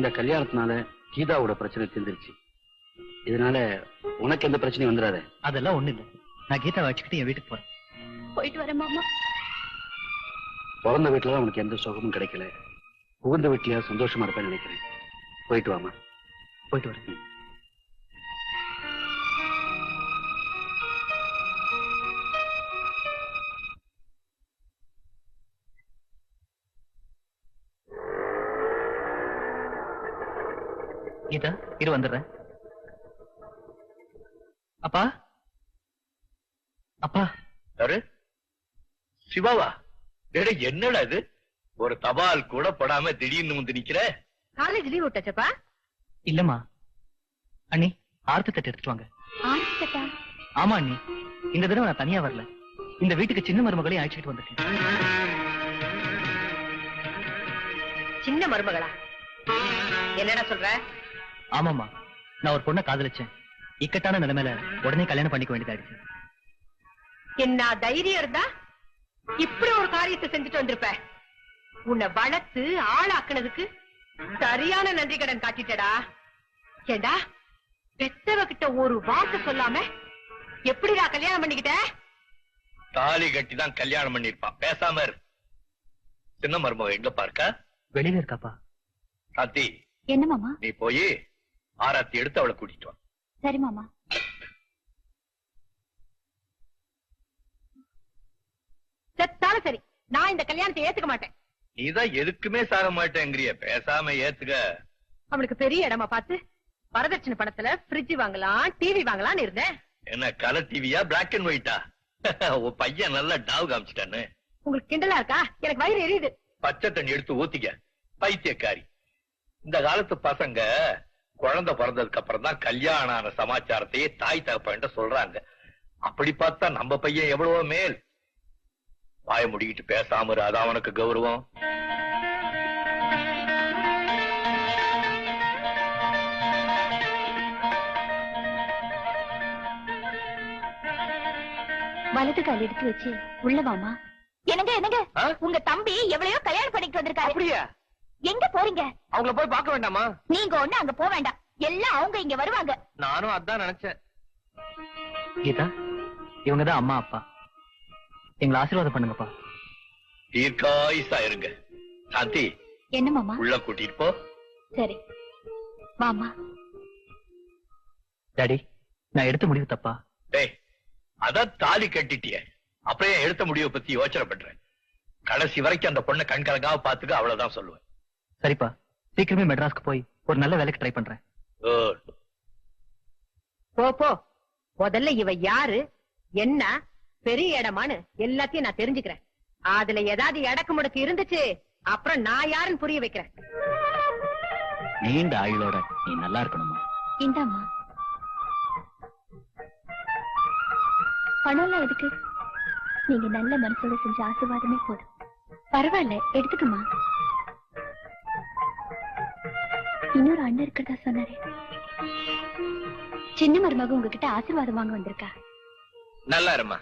இந்த கல்யாணத்தினால கீதாவோட பிரச்சனை தீர்ந்துருச்சு. இதனால உனக்கு எந்த பிரச்சனையும் வந்துடாத. அதெல்லாம் ஒண்ணு இல்ல. நான் கீதா வச்சுக்கிட்டு என் வீட்டுக்கு போறேன். போயிட்டு வரேன் மாமா. பிறந்த வீட்டுலதான் உனக்கு எந்த சுகமும் கிடைக்கல. புகுந்த வீட்டுல சந்தோஷமா இருப்பேன்னு நினைக்கிறேன். போயிட்டு வாமா. போயிட்டு வரேன். கீதா இரு வந்துடுறேன். அப்பா அப்பா. யாரு? சிவாவா? என்னடா இது? ஒரு தபால் கூட படாம திடீர்னு வந்து நிக்கிற. காலேஜ் லீவ் விட்டாச்சப்பா? இல்லம்மா அண்ணி, ஆர்த்தி தட்டு எடுத்துட்டு வாங்க. ஆமா அண்ணி, இந்த தடவை நான் தனியா வரல. இந்த வீட்டுக்கு சின்ன மருமகளையும் அழைச்சிட்டு வந்துட்டேன். சின்ன மருமகளா? என்னடா சொல்ற? ஆமாமா, நான் ஒரு பொண்ணை காதலிச்சேன். இக்கட்டான நிலைமையில உடனே கல்யாணம் பண்ணிக்க வேண்டியதாயிடுச்சு. என்ன தைரியம் இருந்தா இப்படி ஒரு காரியத்தை செஞ்சுட்டு வந்திருப்ப. உன்னை வளர்த்து ஆளாக்குனதுக்கு சரியான நன்றி கடன் காட்டிட்டடா. ஏண்டா பெத்தவகிட்ட ஒரு வார்த்தை சொல்லாம எப்படிடா கல்யாணம் பண்ணிக்கிட்ட? தாலி கட்டிதான் கல்யாணம் பண்ணிருப்பான். பேசாம இரு. சின்ன மருமக எங்க பார்க்க? வெளியில இருக்காப்பா. சாந்தி. என்ன மாமா? நீ போய் ஆராத்தி எடுத்து அவளை கூட்டிட்டு வா. சரி மாமா. செத்தாலும் சரி, நான் இந்த கல்யாணத்தை ஏத்துக்க மாட்டேன். நீதான் எதுக்குமே சாக மாட்டேங்கிறிய, பேசாம ஏத்துக்க. அவளுக்கு பெரிய இடமா பார்த்து வரதட்சணை பணத்துல ஃப்ரிட்ஜ் வாங்கலாம், டிவி வாங்கலாம்னு இருந்தேன். என்ன கலர் டிவியா, பிளாக் அண்ட் ஒயிட்டா? உன் பையன் நல்லா டாவ் காமிச்சிட்டான்னு. உங்களுக்கு கிண்டலா இருக்கா? எனக்கு வயிறு எரியுது. பச்சை தண்ணி எடுத்து ஊத்திக்க, பைத்தியக்காரி. இந்த காலத்து பசங்க குழந்தை பிறந்ததுக்கு அப்புறம் தான் கல்யாணம் ஆன சமாச்சாரத்தையே தாய் தகப்பன்ட்ட சொல்றாங்க. அப்படி பார்த்தா நம்ம பையன் எவ்வளவோ மேல். வாய முடிக்கிட்டு பேசாம இரு, அதான் அவனுக்கு கௌரவம். வலது கால் எடுத்து வச்சு உள்ள வாமா. என்னங்க என்னங்க, உங்க தம்பி எவ்வளையோ கல்யாணம் பண்ணிட்டு வந்திருக்காரு. அப்படியா? எங்க போறீங்க? அவங்கள போய் பார்க்க வேண்டாமா? நீங்க ஒண்ணு அங்க போக வேண்டாம், எல்லாம் அவங்க இங்க வருவாங்க. நானும் அதான் நினைச்சேன். கீதா, இவங்கதான் அம்மா அப்பா. எங்களை ஆசீர்வாதம் பண்ணுங்கப்பா. தீர்க்காயுசா இருங்க. சாந்தி, என்ன மாமா? உள்ள கூட்டிட்டு போ. சரி மாமா. டாடி, நான் எடுத்த முடிவு தப்பா? டேய், அதான் தாலி கட்டிட்டிய, அப்படியே எடுத்த முடிவை பத்தி யோசனை பண்றேன். கடைசி வரைக்கும் அந்த பொண்ணை கண்கலங்காவ பாத்துக்க, அவ்வளவுதான் சொல்லுவேன். சரிப்பா, சீக்கிரமே மெட்ராஸ்க்கு போய் ஒரு நல்ல வேலைக்கு ட்ரை பண்றேன். போ போ. முதல்ல இவ யாரு, என்ன, பெரிய இடமான்னு எல்லாத்தையும் நான் தெரிஞ்சுக்கிறேன். அதுல ஏதாவது எடக்கு முடக்கு இருந்துச்சு, அப்புறம் நான் யாருன்னு புரிய வைக்கிறேன். நீண்ட ஆயுளோட நீ நல்லா இருக்கணுமா? இந்தாம்மா. பணம்லாம் எதுக்கு? நீங்க நல்ல மனசோட செஞ்ச ஆசீர்வாதமே போதும். பரவாயில்ல, எடுத்துக்குமா. இன்னொரு அண்ணன் இருக்கிறதா சொன்னாரு. சின்ன மருமக உங்ககிட்ட ஆசீர்வாதம் வாங்க வந்திருக்கா. நல்லா இருமா.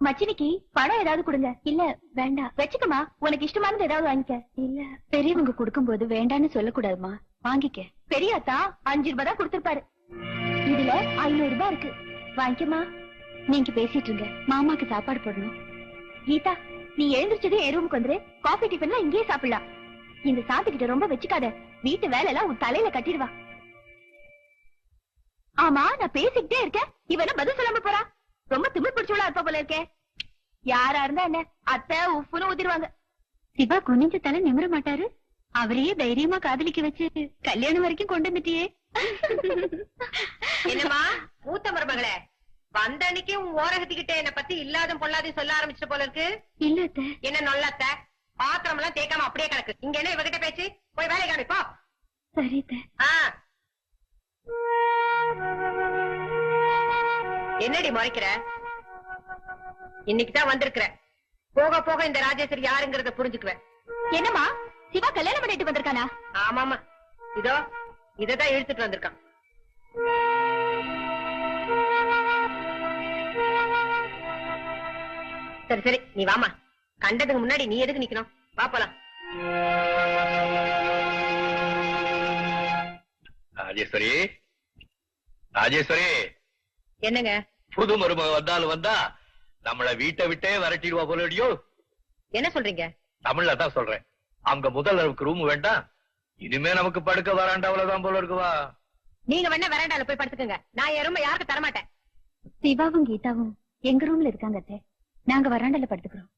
மச்சினிக்கு பணம் ஏதாவது கொடுங்க. இல்ல வேண்டாம், வச்சுக்கமா. உனக்கு இஷ்டமானது ஏதாவது வாங்கிக்க. இல்ல, பெரியவங்க கொடுக்கும் போது வேண்டான்னு சொல்லக்கூடாதுமா, வாங்கிக்க. பெரியாத்தா 5 ரூபாய் தான் கொடுத்திருப்பாரு. இதுல 500 ரூபாய் இருக்கு, வாங்கிக்கமா. நீங்க பேசிட்டு இருங்க, மாமாக்கு சாப்பாடு போடணும். கீதா, நீ எழுந்திரிச்சதே என் ரூமுக்கு வந்துரு. காஃபி டிஃபன்லாம் இங்கேயே சாப்பிடலாம். இந்த சாப்பிட்டுக்கிட்ட ரொம்ப வச்சுக்காத, வீட்டு வேலை எல்லாம் உன் தலையில கட்டிடுவா. ஆமா, நான் பேசிக்கிட்டே இருக்கேன், இவன பதில் சொல்லாம போறா. ரொம்ப திமிர் பிடிச்சவளா இருப்பா போல இருக்கே. யாரா இருந்தா என்ன, அத்தை உப்புன்னு ஊத்திடுவாங்க. சிவா குனிஞ்ச தலை நிமிர மாட்டாரு. அவரையே தைரியமா காதலிக்க வச்சு கல்யாணம் வரைக்கும் கொண்டு வந்துட்டியே. என்னமா மூத்த மருமகளே, வந்த அன்னைக்கு உன் ஓரகத்திக்கிட்ட என்ன பத்தி இல்லாத பொல்லாதையும் சொல்ல ஆரம்பிச்ச போல இருக்கு. இல்ல என்ன நொல்லத்த, பாத்திரம் எல்லாம் தேய்க்காம அப்படியே கிடக்கு. இங்க என்ன இவகிட்ட பேச்சு? போய் வேலை காமிப்போ. சரி. என்னடி முறைக்கிற? இன்னைக்குதான் வந்திருக்கிற, போக போக இந்த ராஜேஸ்வரி யாருங்கறத புரிஞ்சுக்குவேன். என்னமா, சிவா கல்யாணம் பண்ணிட்டு வந்திருக்கானா? ஆமாமா, இதோ இததான் இழுத்துட்டு வந்திருக்கான். சரி சரி, நீ வாமா. கண்டதுக்கு முன்னாடி நீ எதுக்கு நிக்கணும்? வா போலாம். ராஜேஸ்வரி, ராஜேஸ்வரி, என்னங்க? புது மருமக வந்தாலும் வந்தா நம்மள வீட்டை விட்டே விரட்டிடுவா போலடியோ. என்ன சொல்றீங்க? தமிழ்ல தான் சொல்றேன். அங்க முதல் அளவுக்கு ரூம் வேண்டாம், இனிமே நமக்கு படுக்க வராண்டாவிலதான் போல இருக்குவா. நீங்க வேணா வெராண்டால போய் படுத்துக்கங்க. நான் என் ரூம் யாருக்கு தரமாட்டேன். சிவாவும் கீதாவும் எங்க ரூம்ல இருக்காங்க அத்தை. நாங்க வராண்டால படுத்துக்கிறோம்.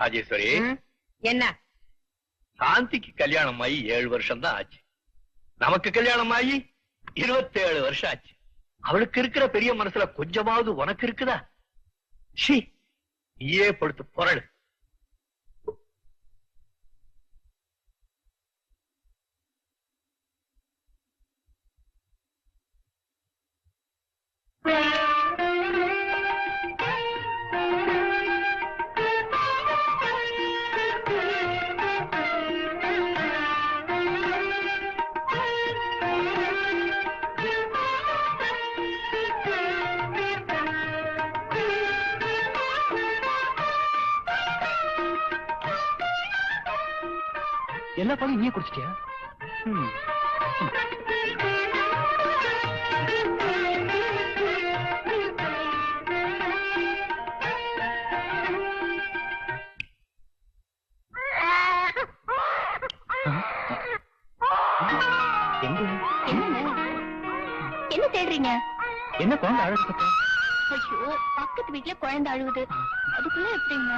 ராஜேஸ்வரி, என்ன? சாந்திக்கு கல்யாணம் ஆகி 7 வருஷம் தான் ஆச்சு. நமக்கு கல்யாணம் ஆகி 27 வருஷம் ஆச்சு. அவளுக்கு இருக்கிற பெரிய மனசுல கொஞ்சமாவது உனக்கு இருக்குதா? ஷீ, நீயே படுத்து பொறடு. எல்லா பாலும் நீயே குடிச்சிட்டியா? என்ன தேடுறீங்க? என்ன குழந்தை அழகு சத்தம்? ஐயோ, பக்கத்து வீட்டுல குழந்தை அழுகுது. அதுக்குள்ள எப்படிங்க?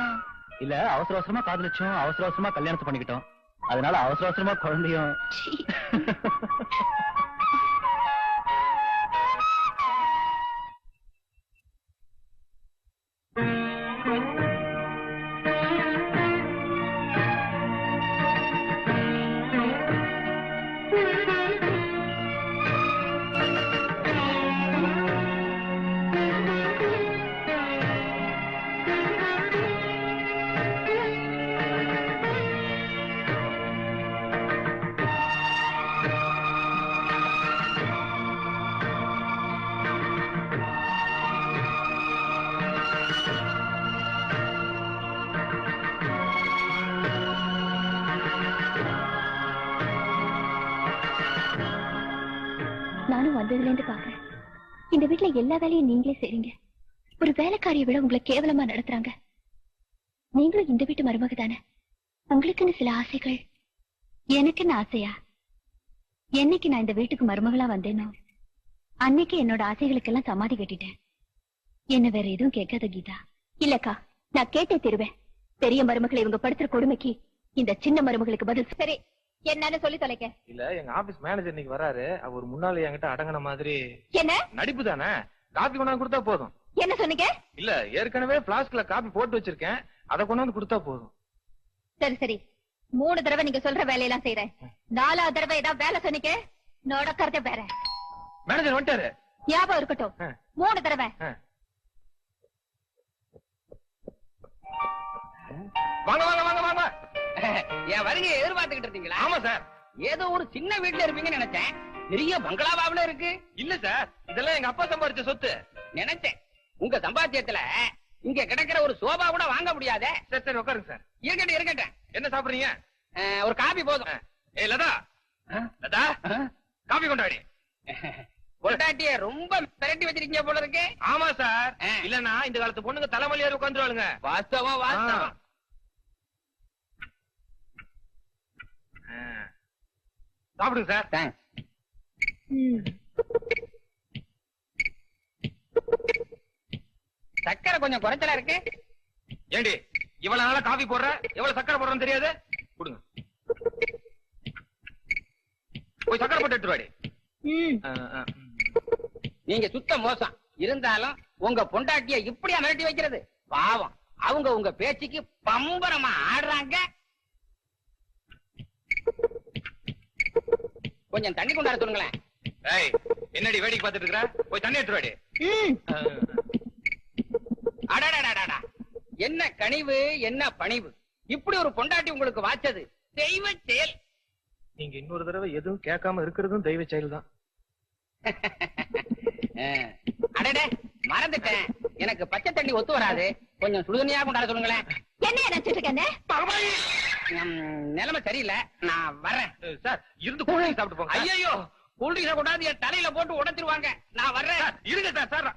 இல்ல, அவசர அவசரமா காதலிச்சோம், அவசர அவசரமா கல்யாணத்தை பண்ணிக்கிட்டோம். அதனால அவசர அவசரமா குழந்தையும். நானும் வந்ததுல இருந்து பாக்குறேன். இந்த வீட்டுல எல்லா வேலையும் நீங்களே செய்றீங்க. ஒரு வேலைக்காரியை விட உங்களை கேவலமா நடத்துறாங்க. நீங்களும் இந்த வீட்டு மருமக தானே. உங்களுக்குன்னு சில ஆசைகள், எனக்குன்னு ஆசையா? என்னைக்கு நான் இந்த வீட்டுக்கு மருமகளா வந்தேனோ அன்னைக்கு என்னோட ஆசைகளுக்கெல்லாம் சமாதி கட்டிட்டேன். என்ன வேற எதுவும் கேட்காத கீதா. இல்லக்கா, நான் கேட்டே தருவேன். பெரிய மருமகளை இவங்க படுத்துற கொடுமைக்கு இந்த சின்ன மருமகளுக்கு பதில். சரி, என்னன்னு சொல்லி தொலைக்க. இல்ல, எங்க ஆபீஸ் மேனேஜர் இன்னைக்கு வராரு. அவர் முன்னால என்கிட்ட அடங்கின மாதிரி. என்ன நடிப்பு தானே? காபி கொண்டாந்து கொடுத்தா போதும். என்ன சொன்னீங்க? இல்ல, ஏற்கனவே பிளாஸ்க்ல காபி போட்டு வச்சிருக்கேன், அதை கொண்டாந்து கொடுத்தா போதும். சரி சரி, 3 தடவை நீங்க சொல்ற வேலையெல்லாம் செய்யறேன். 4ஆவது தடவை ஏதாவது வேலை சொன்னீங்க நடக்கிறத வேற. மேனேஜர் வந்துட்டாரு. ஞாபகம் இருக்கட்டும், 3 தடவை. வாங்க வாங்க வாங்க வாங்க. என் வருகையை எதிர்பார்த்துக்கிட்டு இருந்தீங்களா? ஆமா சார். ஏதோ ஒரு சின்ன வீட்டுல இருப்பீங்கன்னு நினைச்சேன். பெரிய பங்களாவாவில இருக்கு. இல்ல சார், இதெல்லாம் எங்க அப்பா சம்பாதிச்ச சொத்து. நினைச்சேன். உங்க சம்பாத்தியத்துல இங்க கிடைக்கிற ஒரு சோபா கூட வாங்க முடியாதே. சரி சரி, உட்காருங்க சார். இருக்கட்டும் இருக்கட்டும். என்ன சாப்பிடுறீங்க? ஒரு காபி போதும். ஏ லதா, லதா, காபி கொண்டாடி. பொண்டாட்டிய ரொம்ப திரட்டி வச்சிருக்கீங்க போல இருக்கு. ஆமா சார். இல்லன்னா இந்த காலத்து பொண்ணுங்க தலைமலையாரு உட்காந்துருவாளுங்க. வாஸ்தவம் வாஸ்தவம். சாப்பிடுங்க சார். தேங்க்ஸ். சக்கரை கொஞ்சம் குறைச்சலா இருக்கு. ஏண்டி இவ்வளவு நாளா காபி போடுற, எவ்வளவு சக்கரை போடுறன்னு தெரியாது? கொடுங்க. போய் சக்கரை போட்டு எடுத்துருவாடி. நீங்க சுத்த மோசம். இருந்தாலும் உங்க பொண்டாட்டிய இப்படியா மிரட்டி வைக்கிறது? பாவம், அவங்க உங்க பேச்சுக்கு பம்பரமா ஆடுறாங்க. கொஞ்சம் தண்ணி கொண்டாட சொல்லுங்களேன். ஏய், என்னடி வேடிக்கை பார்த்துட்டு இருக்கற? போய் தண்ணி எடுத்துருவாடி. அடடடடடா, என்ன கனிவு, என்ன பணிவு. இப்படி ஒரு பொண்டாட்டி உங்களுக்கு வாச்சது தெய்வ செயல். நீங்க இன்னொரு தடவை எதுவும் கேட்காம இருக்கிறதும் தெய்வ செயல் தான். அடடே, மறந்துட்டேன். எனக்கு பச்சை தண்ணி ஒத்து வராது. கொஞ்சம் சுடுதண்ணியா கொண்டாட சொல்லுங்களேன். என்ன நினைச்சிட்டு இருக்கேன்? நிலைமை சரியில்லை, நான் வர்றேன். சார் இருந்து கூலிங் சாப்பிட்டு போங்க. ஐயோ, கூல்ட்ரிங்க்ஸை கொண்டாந்து என் தலையில போட்டு உடைச்சிருவாங்க. நான் வர்றேன். இருங்க சார்.